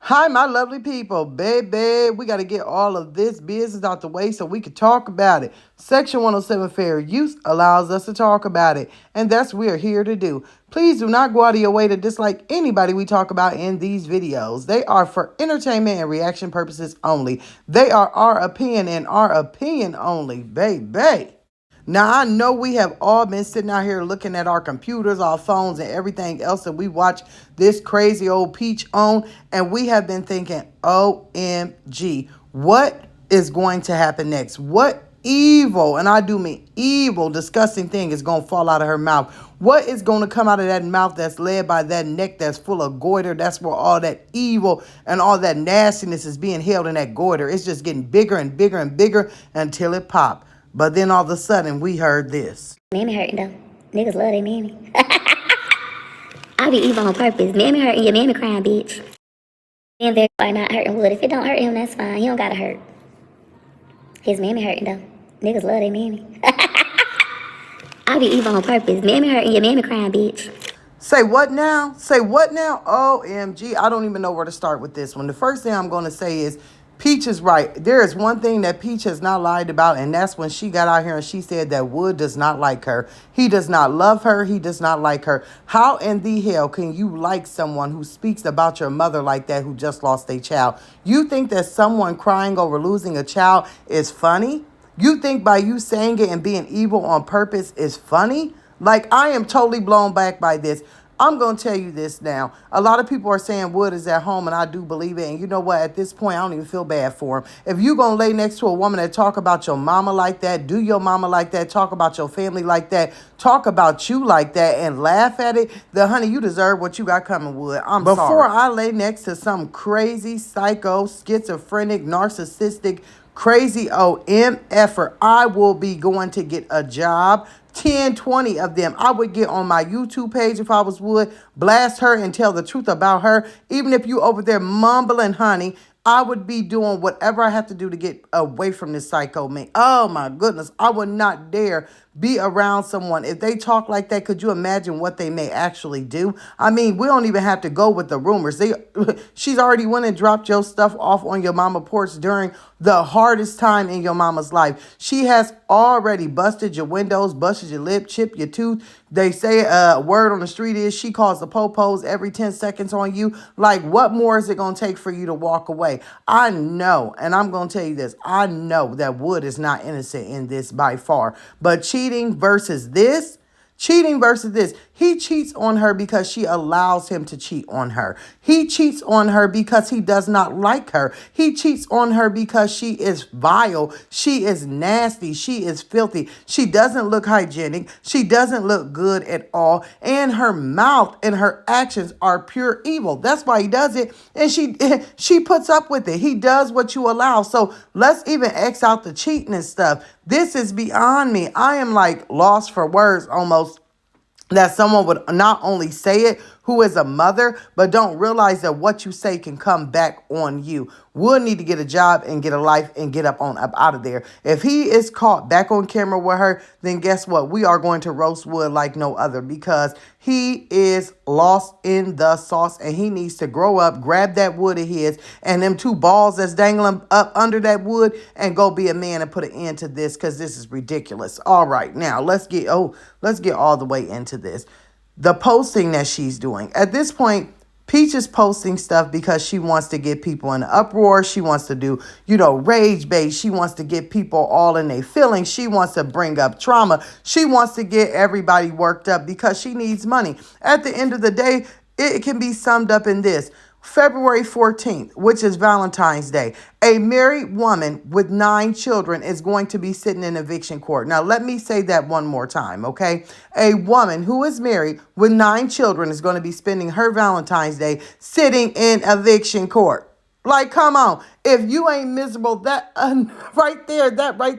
Hi, my lovely people. Baby, we got to get all of this business out the way so we can talk about it. Section 107 fair use allows us to talk about it, and that's what we are here to do. Please do not go out of your way to dislike anybody we talk about in these videos. They are for entertainment and reaction purposes only. They are our opinion and our opinion only, baby. Now, I know we have all been sitting out here looking at our computers, our phones, and everything else that we watch this crazy old peach on, and we have been thinking, OMG, what is going to happen next? What evil, and I do mean evil, disgusting thing is going to fall out of her mouth? What is going to come out of that mouth that's led by that neck that's full of goiter? That's where all that evil and all that nastiness is being held in that goiter. It's just getting bigger and bigger and bigger until it pops. But then all of a sudden, we heard this. Mammy hurting though. Niggas love their mammy. I be evil on purpose. Mammy hurting, your mammy crying, bitch. And very are not hurting Wood. If it don't hurt him, that's fine. He don't gotta hurt. His mammy hurting though. Niggas love their mammy. I be evil on purpose. Mammy hurting, your mammy crying, bitch. Say what now? Say what now? OMG. I don't even know where to start with this one. The first thing I'm going to say is Peach is right. There is one thing that Peach has not lied about, and that's when she got out here and she said that Wood does not like her. He does not love her. He does not like her. How in the hell can you like someone who speaks about your mother like that who just lost a child? You think that someone crying over losing a child is funny? You think by you saying it and being evil on purpose is funny? Like, I am totally blown back by this. I'm going to tell you this now. A lot of people are saying Wood is at home, and I do believe it. And you know what? At this point, I don't even feel bad for him. If you going to lay next to a woman that talk about your mama like that, do your mama like that, talk about your family like that, talk about you like that, and laugh at it, then, honey, you deserve what you got coming, Wood. Before I lay next to some crazy, psycho, schizophrenic, narcissistic, crazy OMFer, I will be going to get a job. 10, 20 of them. I would get on my YouTube page if I was Wood, blast her and tell the truth about her. Even if you over there mumbling, honey, I would be doing whatever I have to do to get away from this psycho man. Oh my goodness. I would not dare be around someone. If they talk like that, could you imagine what they may actually do? I mean, we don't even have to go with the rumors. She's already went and dropped your stuff off on your mama porch during the hardest time in your mama's life. She has already busted your windows, busted your lip, chipped your tooth. They say a word on the street is she calls the popos every 10 seconds on you. Like, what more is it going to take for you to walk away? I know, and I'm going to tell you this. I know that Wood is not innocent in this by far. But cheating versus this. He cheats on her because she allows him to cheat on her. He cheats on her because he does not like her. He cheats on her because she is vile. She is nasty. She is filthy. She doesn't look hygienic. She doesn't look good at all. And her mouth and her actions are pure evil. That's why he does it. And she puts up with it. He does what you allow. So let's even X out the cheating and stuff. This is beyond me. I am like lost for words almost that someone would not only say it, who is a mother, but don't realize that what you say can come back on you. Would need to get a job and get a life and get up out of there. If he is caught back on camera with her, then guess what? We are going to roast Wood like no other because he is lost in the sauce and he needs to grow up, grab that wood of his and them two balls that's dangling up under that wood and go be a man and put an end to this because this is ridiculous. All right, now let's get all the way into this. The posting that she's doing. At this point, Peach is posting stuff because she wants to get people in an uproar. She wants to do, rage bait. She wants to get people all in their feelings. She wants to bring up trauma. She wants to get everybody worked up because she needs money. At the end of the day, it can be summed up in this. February 14th, which is Valentine's Day, a married woman with 9 children is going to be sitting in eviction court. Now, let me say that one more time, okay? A woman who is married with 9 children is going to be spending her Valentine's Day sitting in eviction court. Like, come on. If you ain't miserable, that right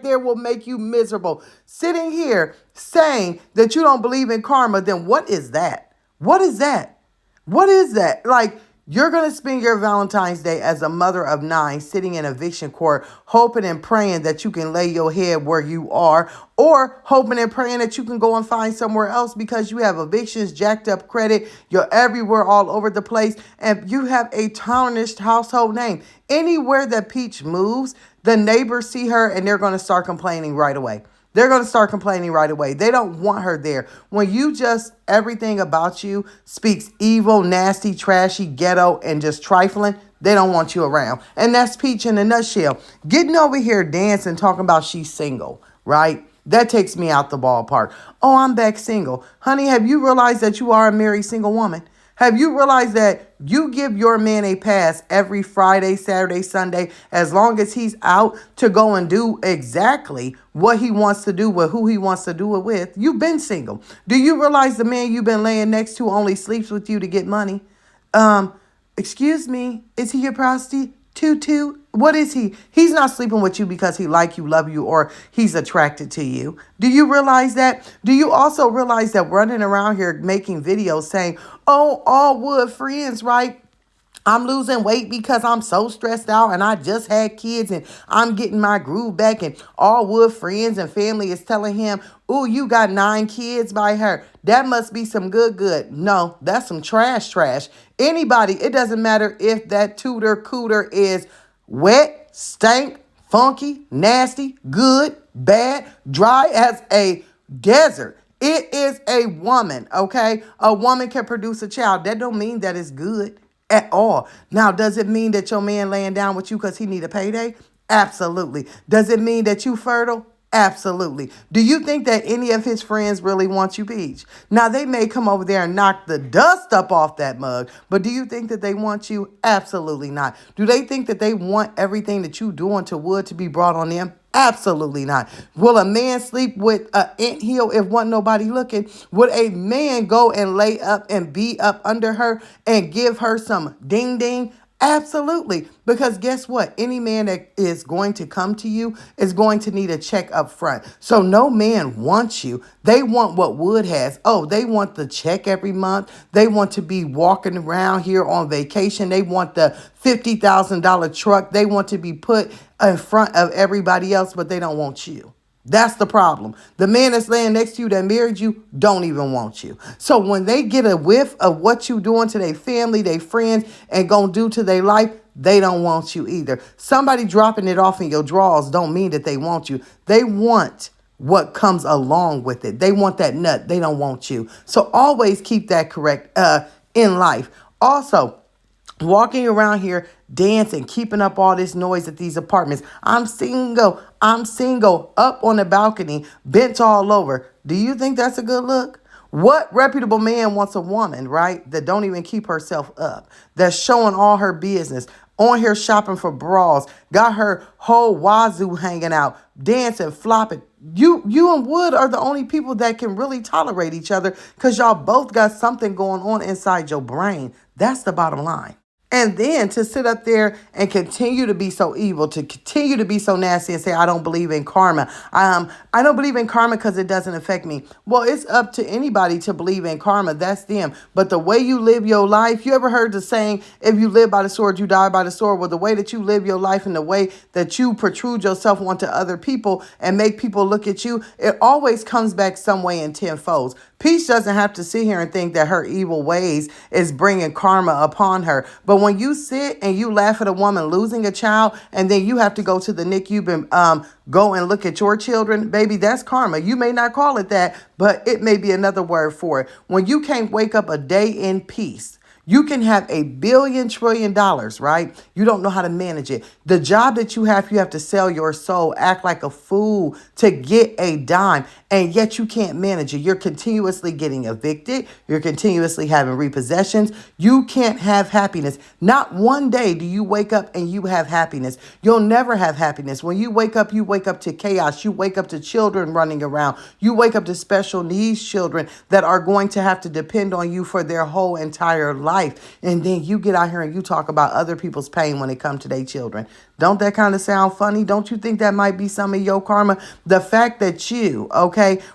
there will make you miserable. Sitting here saying that you don't believe in karma, then what is that? What is that? What is that? Like, You're going to spend your Valentine's Day as a mother of 9 sitting in eviction court, hoping and praying that you can lay your head where you are, or hoping and praying that you can go and find somewhere else because you have evictions, jacked up credit, you're everywhere all over the place, and you have a tarnished household name. Anywhere that Peach moves, the neighbors see her and they're going to start complaining right away. They're going to start complaining right away. They don't want her there. When you just, everything about you speaks evil, nasty, trashy, ghetto, and just trifling, they don't want you around. And that's Peach in a nutshell. Getting over here dancing, talking about she's single, right? That takes me out the ballpark. Oh, I'm back single. Honey, have you realized that you are a married single woman? Have you realized that you give your man a pass every Friday, Saturday, Sunday, as long as he's out to go and do exactly what he wants to do with who he wants to do it with? You've been single. Do you realize the man you've been laying next to only sleeps with you to get money? Excuse me, is he a prostitute? What is he? He's not sleeping with you because he like you, love you, or he's attracted to you. Do you realize that? Do you also realize that running around here making videos saying, oh, all wood friends, right? I'm losing weight because I'm so stressed out and I just had kids and I'm getting my groove back, and all wood friends and family is telling him, oh, you got 9 kids by her. That must be some good. No, that's some trash. Anybody, it doesn't matter if that cooter is wet, stank, funky, nasty, good, bad, dry as a desert. It is a woman, okay? A woman can produce a child. That don't mean that it's good at all. Now, does it mean that your man laying down with you because he need a payday? Absolutely. Does it mean that you fertile? Absolutely. Do you think that any of his friends really want you, Peach? Now, they may come over there and knock the dust up off that mug, but do you think that they want you? Absolutely not. Do they think that they want everything that you doing to Wood to be brought on them? Absolutely not. Will a man sleep with an anthill if wasn't nobody looking? Would a man go and lay up and be up under her and give her some ding ding? Absolutely. Because guess what? Any man that is going to come to you is going to need a check up front. So no man wants you. They want what Wood has. Oh, they want the check every month. They want to be walking around here on vacation. They want the $50,000 truck. They want to be put in front of everybody else, but they don't want you. That's the problem. The man that's laying next to you that married you don't even want you. So when they get a whiff of what you doing to their family, their friends, and gonna do to their life, they don't want you either. Somebody dropping it off in your drawers don't mean that they want you. They want what comes along with it. They want that nut. They don't want you. So always keep that correct in life. Also, walking around here dancing, keeping up all this noise at these apartments. I'm single, up on the balcony, bent all over. Do you think that's a good look? What reputable man wants a woman, right, that don't even keep herself up, that's showing all her business, on here shopping for bras, got her whole wazoo hanging out, dancing, flopping? You and Wood are the only people that can really tolerate each other because y'all both got something going on inside your brain. That's the bottom line. And then to sit up there and continue to be so evil, to continue to be so nasty and say, I don't believe in karma. I don't believe in karma because it doesn't affect me. Well, it's up to anybody to believe in karma. That's them. But the way you live your life, you ever heard the saying, if you live by the sword, you die by the sword? Well, the way that you live your life and the way that you protrude yourself onto other people and make people look at you, it always comes back some way in tenfolds. Peach doesn't have to sit here and think that her evil ways is bringing karma upon her. But when you sit and you laugh at a woman losing a child and then you have to go to the NICU and go and look at your children, baby, that's karma. You may not call it that, but it may be another word for it. When you can't wake up a day in peace, you can have $1 billion trillion, right? You don't know how to manage it. The job that you have to sell your soul, act like a fool to get a dime, and yet you can't manage it. You're continuously getting evicted. You're continuously having repossessions. You can't have happiness. Not one day do you wake up and you have happiness. You'll never have happiness. When you wake up to chaos. You wake up to children running around. You wake up to special needs children that are going to have to depend on you for their whole entire life. And then you get out here and you talk about other people's pain when it comes to their children. Don't that kind of sound funny? Don't you think that might be some of your karma? The fact that you,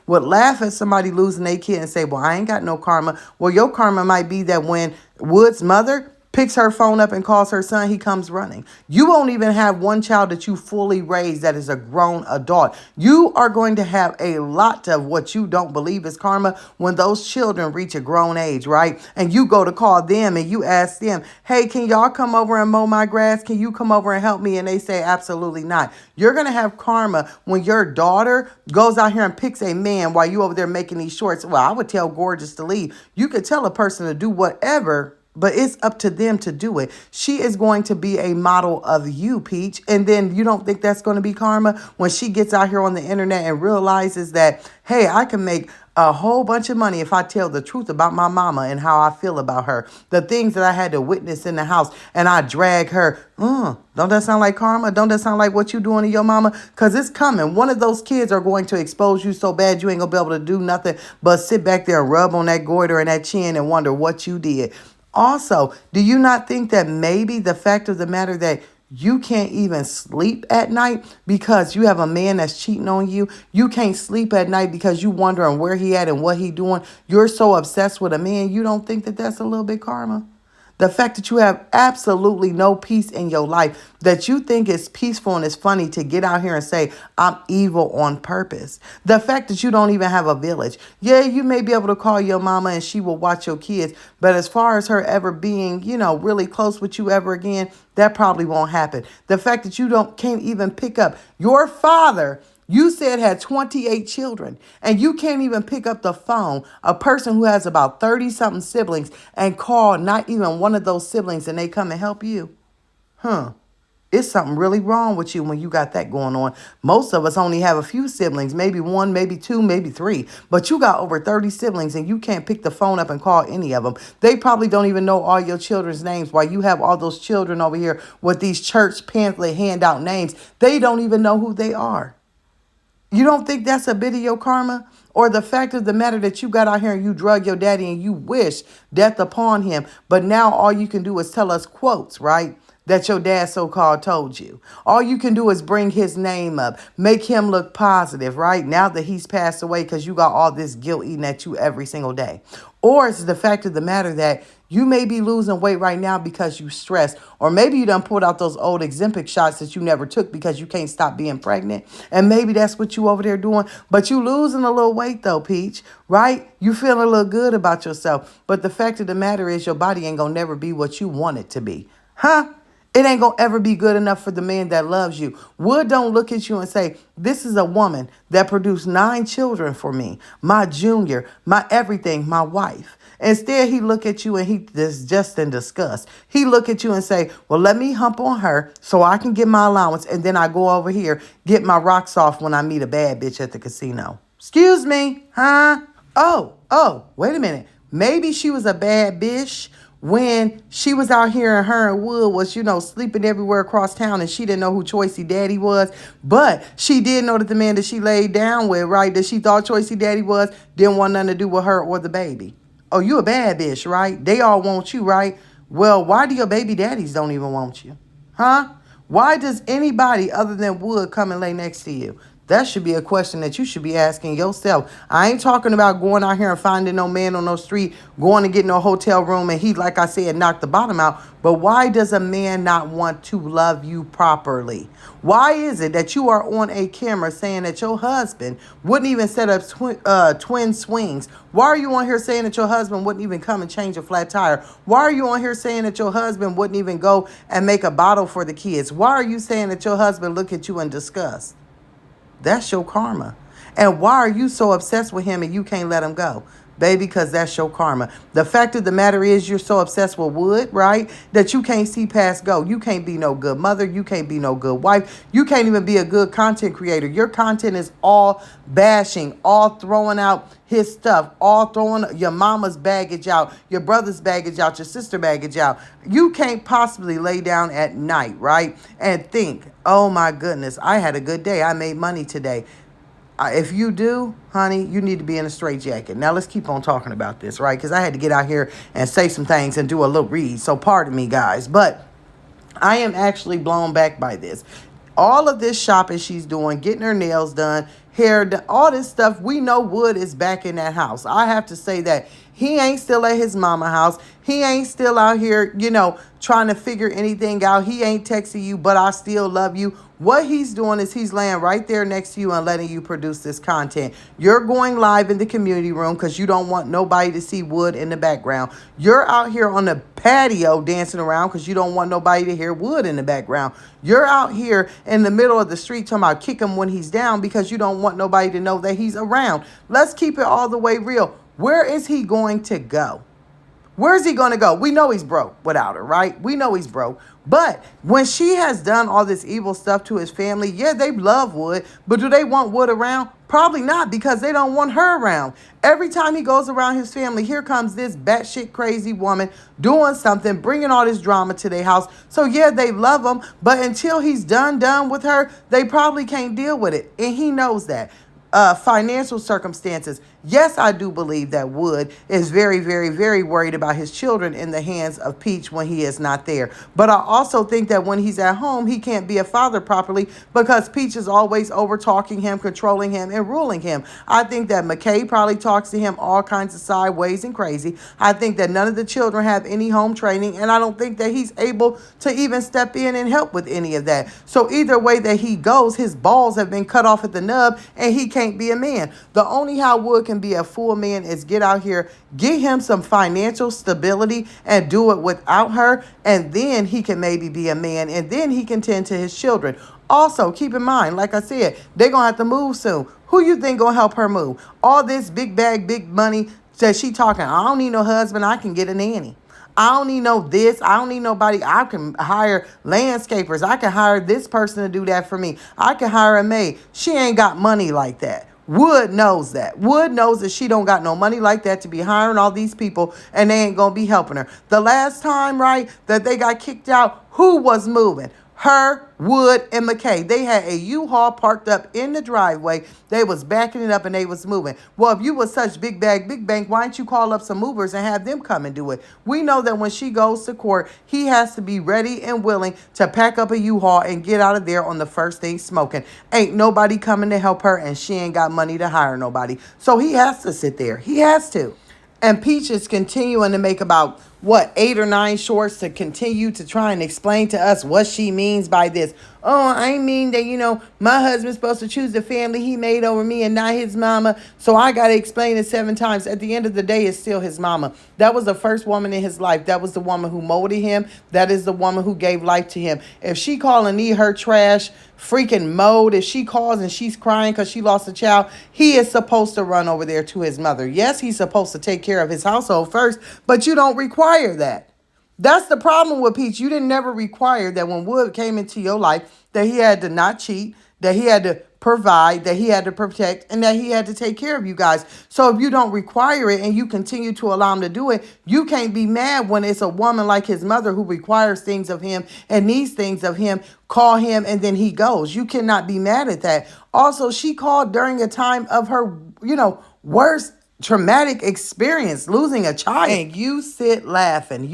would laugh at somebody losing their kid and say, well, I ain't got no karma. Well, your karma might be that when Wood's mother picks her phone up and calls her son, he comes running. You won't even have one child that you fully raised that is a grown adult. You are going to have a lot of what you don't believe is karma when those children reach a grown age, right? And you go to call them and you ask them, hey, can y'all come over and mow my grass? Can you come over and help me? And they say, absolutely not. You're going to have karma when your daughter goes out here and picks a man while you over there making these shorts. Well, I would tell Gorgeous to leave. You could tell a person to do whatever, but it's up to them to do it. She is going to be a model of you, Peach. And then you don't think that's going to be karma when she gets out here on the internet and realizes that, hey, I can make a whole bunch of money if I tell the truth about my mama and how I feel about her. The things that I had to witness in the house and I drag her. Don't that sound like karma? Don't that sound like what you doing to your mama? Because it's coming. One of those kids are going to expose you so bad you ain't going to be able to do nothing but sit back there and rub on that goiter and that chin and wonder what you did. Also, do you not think that maybe the fact of the matter that you can't even sleep at night because you have a man that's cheating on you? You can't sleep at night because you wondering where he at and what he doing. You're so obsessed with a man. You don't think that that's a little bit karma? The fact that you have absolutely no peace in your life, that you think it's peaceful and it's funny to get out here and say, I'm evil on purpose. The fact that you don't even have a village. Yeah, you may be able to call your mama and she will watch your kids. But as far as her ever being, really close with you ever again, that probably won't happen. The fact that you can't even pick up your father. You said had 28 children, and you can't even pick up the phone, a person who has about 30-something siblings, and call not even one of those siblings and they come and help you. It's something really wrong with you when you got that going on. Most of us only have a few siblings, maybe one, maybe two, maybe three. But you got over 30 siblings and you can't pick the phone up and call any of them. They probably don't even know all your children's names. While you have all those children over here with these church pamphlet handout names, they don't even know who they are. You don't think that's a bit of your karma? Or the fact of the matter that you got out here and you drug your daddy and you wish death upon him. But now all you can do is tell us quotes, right? That your dad so-called told you. All you can do is bring his name up. Make him look positive, right? Now that he's passed away because you got all this guilt eating at you every single day. Or it's the fact of the matter that you may be losing weight right now because you stressed. Or maybe you done pulled out those old Ozempic shots that you never took because you can't stop being pregnant. And maybe that's what you over there doing. But you losing a little weight though, Peach, right? You feeling a little good about yourself. But the fact of the matter is your body ain't gonna never be what you want it to be. It ain't going to ever be good enough for the man that loves you. Wood don't look at you and say, this is a woman that produced 9 children for me, my junior, my everything, my wife. Instead, he look at you and he is just in disgust. He look at you and say, well, let me hump on her so I can get my allowance. And then I go over here, get my rocks off when I meet a bad bitch at the casino. Excuse me, huh? Oh, wait a minute. Maybe she was a bad bitch when she was out here and her and Wood was, sleeping everywhere across town and she didn't know who Choicey Daddy was. But she did know that the man that she laid down with, right, that she thought Choicey Daddy was, didn't want nothing to do with her or the baby. Oh, you a bad bitch, right? They all want you, right? Well, why do your baby daddies don't even want you? Huh? Why does anybody other than Wood come and lay next to you? That should be a question that you should be asking yourself. I ain't talking about going out here and finding no man on no street, going and getting a hotel room, and he, like I said, knocked the bottom out. But why does a man not want to love you properly? Why is it that you are on a camera saying that your husband wouldn't even set up twin swings? Why are you on here saying that your husband wouldn't even come and change a flat tire? Why are you on here saying that your husband wouldn't even go and make a bottle for the kids? Why are you saying that your husband look at you in disgust? That's your karma. And why are you so obsessed with him and you can't let him go? Baby, because that's your karma. The fact of the matter is you're so obsessed with Wood, right, that you can't see past go. You can't be no good mother. You can't be no good wife. You can't even be a good content creator. Your content is all bashing, all throwing out his stuff, all throwing your mama's baggage out, your brother's baggage out, your sister's baggage out. You can't possibly lay down at night, right, and think, oh my goodness, I had a good day. I made money today. If you do, honey, you need to be in a straitjacket. Now, let's keep on talking about this, right? Because I had to get out here and say some things and do a little read. So pardon me, guys. But I am actually blown back by this. All of this shopping she's doing, getting her nails done, hair done, all this stuff, we know Wood is back in that house. I have to say that He ain't still at his mama house. He ain't still out here, trying to figure anything out. He ain't texting you, but I still love you. What he's doing is he's laying right there next to you and letting you produce this content. You're going live in the community room because you don't want nobody to see Wood in the background. You're out here on the patio dancing around because you don't want nobody to hear Wood in the background. You're out here in the middle of the street talking about kick him when he's down because you don't want nobody to know that he's around. Let's keep it all the way real. Where is he going to go? Where's he going to go? We know he's broke without her, right? We know he's broke. But when she has done all this evil stuff to his family, yeah, they love Wood. But do they want Wood around? Probably not, because they don't want her around. Every time he goes around his family, here comes this batshit crazy woman doing something, bringing all this drama to their house. So yeah, they love him. But until he's done with her, they probably can't deal with it. And he knows that. Financial circumstances. Yes, I do believe that Wood is very, very, very worried about his children in the hands of Peach when he is not there. But I also think that when he's at home, he can't be a father properly because Peach is always over talking him, controlling him, and ruling him. I think that McKay probably talks to him all kinds of sideways and crazy. I think that none of the children have any home training, and I don't think that he's able to even step in and help with any of that. So either way that he goes, his balls have been cut off at the nub, and he can't be a man. The only how Wood can be a full man is get out here, get him some financial stability and do it without her, and then he can maybe be a man, and then he can tend to his children. Also, keep in mind, like I said, they're going to have to move soon. Who you think going to help her move? All this big bag, big money that she talking, I don't need no husband, I can get a nanny. I don't need no this. I don't need nobody. I can hire landscapers. I can hire this person to do that for me. I can hire a maid. She ain't got money like that. Wood knows that. Wood knows that she don't got no money like that to be hiring all these people and they ain't going to be helping her. The last time, right, that they got kicked out, who was moving? Her, Wood, and McKay. They had a U-Haul parked up in the driveway. They was backing it up and they was moving. Well, if you was such big bank, why don't you call up some movers and have them come and do it? We know that when she goes to court, he has to be ready and willing to pack up a U-Haul and get out of there on the first thing smoking. Ain't nobody coming to help her and she ain't got money to hire nobody. So he has to sit there. He has to. And Peach is continuing to make about, 8 or 9 shorts to continue to try and explain to us what she means by this. Oh, I mean that, my husband's supposed to choose the family he made over me and not his mama. So I got to explain it 7 times. At the end of the day, it's still his mama. That was the first woman in his life. That was the woman who molded him. That is the woman who gave life to him. If she calling me her trash freaking mode, if she calls and she's crying because she lost a child, he is supposed to run over there to his mother. Yes, he's supposed to take care of his household first, but you don't require that. That's the problem with Peach. You didn't never require that when Wood came into your life that he had to not cheat, that he had to provide, that he had to protect, and that he had to take care of you guys. So if you don't require it and you continue to allow him to do it, you can't be mad when it's a woman like his mother who requires things of him and needs things of him, call him, and then he goes. You cannot be mad at that. Also, she called during a time of her, worst traumatic experience, losing a child, and you sit laughing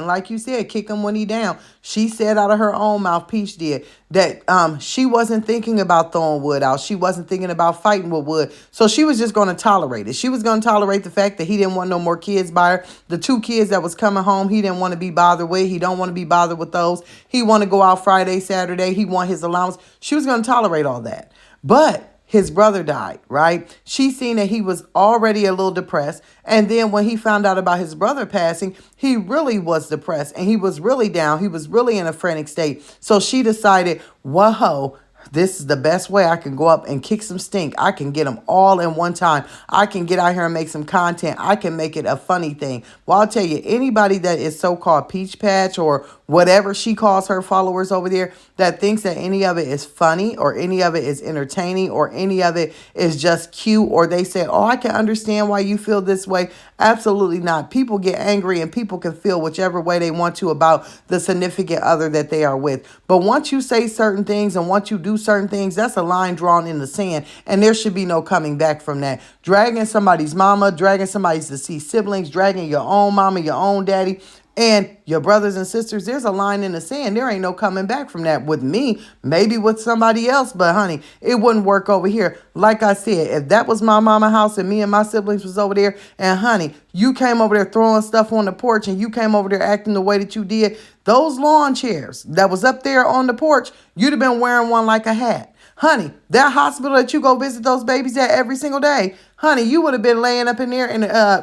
like you said, kick him when he down. She said out of her own mouth, Peach did, that she wasn't thinking about throwing Wood out. She wasn't thinking about fighting with Wood. So she was just going to tolerate it. She was going to tolerate the fact that he didn't want no more kids by her. The 2 kids that was coming home, he didn't want to be bothered with. He don't want to be bothered with those. He want to go out Friday, Saturday. He want his allowance. She was going to tolerate all that. But his brother died, right? She seen that he was already a little depressed. And then when he found out about his brother passing, he really was depressed and he was really down. He was really in a frantic state. So she decided, whoa, this is the best way I can go up and kick some stink. I can get them all in one time. I can get out here and make some content. I can make it a funny thing. Well, I'll tell you, anybody that is so-called Peach Patch or whatever she calls her followers over there that thinks that any of it is funny or any of it is entertaining or any of it is just cute, or they say, oh, I can understand why you feel this way. Absolutely not. People get angry and people can feel whichever way they want to about the significant other that they are with. But once you say certain things and once you do certain things, that's a line drawn in the sand, and there should be no coming back from that. Dragging somebody's mama, dragging somebody's deceased siblings, dragging your own mama, your own daddy, And your brothers and sisters, there's a line in the sand. There ain't no coming back from that with me, maybe with somebody else, but honey, it wouldn't work over here. Like I said, if that was my mama house and me and my siblings was over there, and honey, you came over there throwing stuff on the porch and you came over there acting the way that you did, those lawn chairs that was up there on the porch, you'd have been wearing one like a hat. Honey, that hospital that you go visit those babies at every single day, honey, you would have been laying up in there and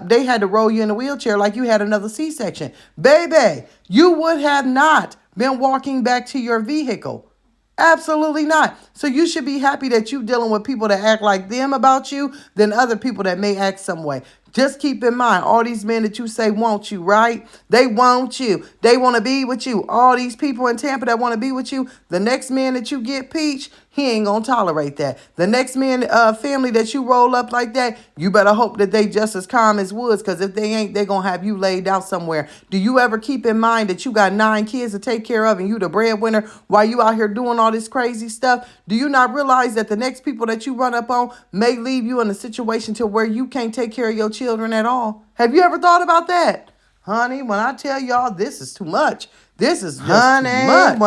they had to roll you in a wheelchair like you had another C-section. Baby, you would have not been walking back to your vehicle. Absolutely not. So you should be happy that you dealing with people that act like them about you than other people that may act some way. Just keep in mind, all these men that you say want you, right? They want you. They want to be with you. All these people in Tampa that want to be with you, the next man that you get, Peach, he ain't going to tolerate that. The next man, family that you roll up like that, you better hope that they just as calm as woods, because if they ain't, they going to have you laid out somewhere. Do you ever keep in mind that you got 9 kids to take care of and you the breadwinner while you out here doing all this crazy stuff? Do you not realize that the next people that you run up on may leave you in a situation to where you can't take care of your children at all? Have you ever thought about that? Honey, when I tell y'all this is too much, this is just too much.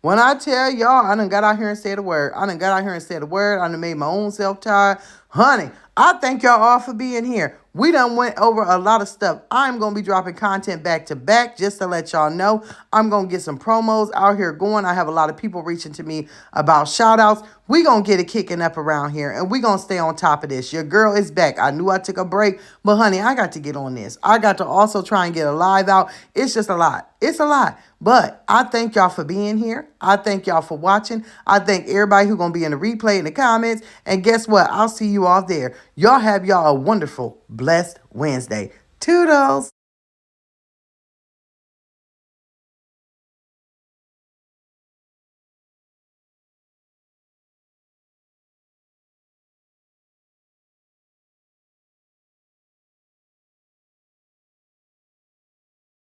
When I tell y'all, I done got out here and said a word. I done made my own self tired. Honey, I thank y'all all for being here. We done went over a lot of stuff. I'm going to be dropping content back to back just to let y'all know. I'm going to get some promos out here going. I have a lot of people reaching to me about shout outs. We going to get it kicking up around here and we going to stay on top of this. Your girl is back. I knew I took a break, but honey, I got to get on this. I got to also try and get a live out. It's just a lot. It's a lot. But I thank y'all for being here. I thank y'all for watching. I thank everybody who's going to be in the replay in the comments. And guess what? I'll see you all there. Y'all have y'all a wonderful, blessed Wednesday. Toodles.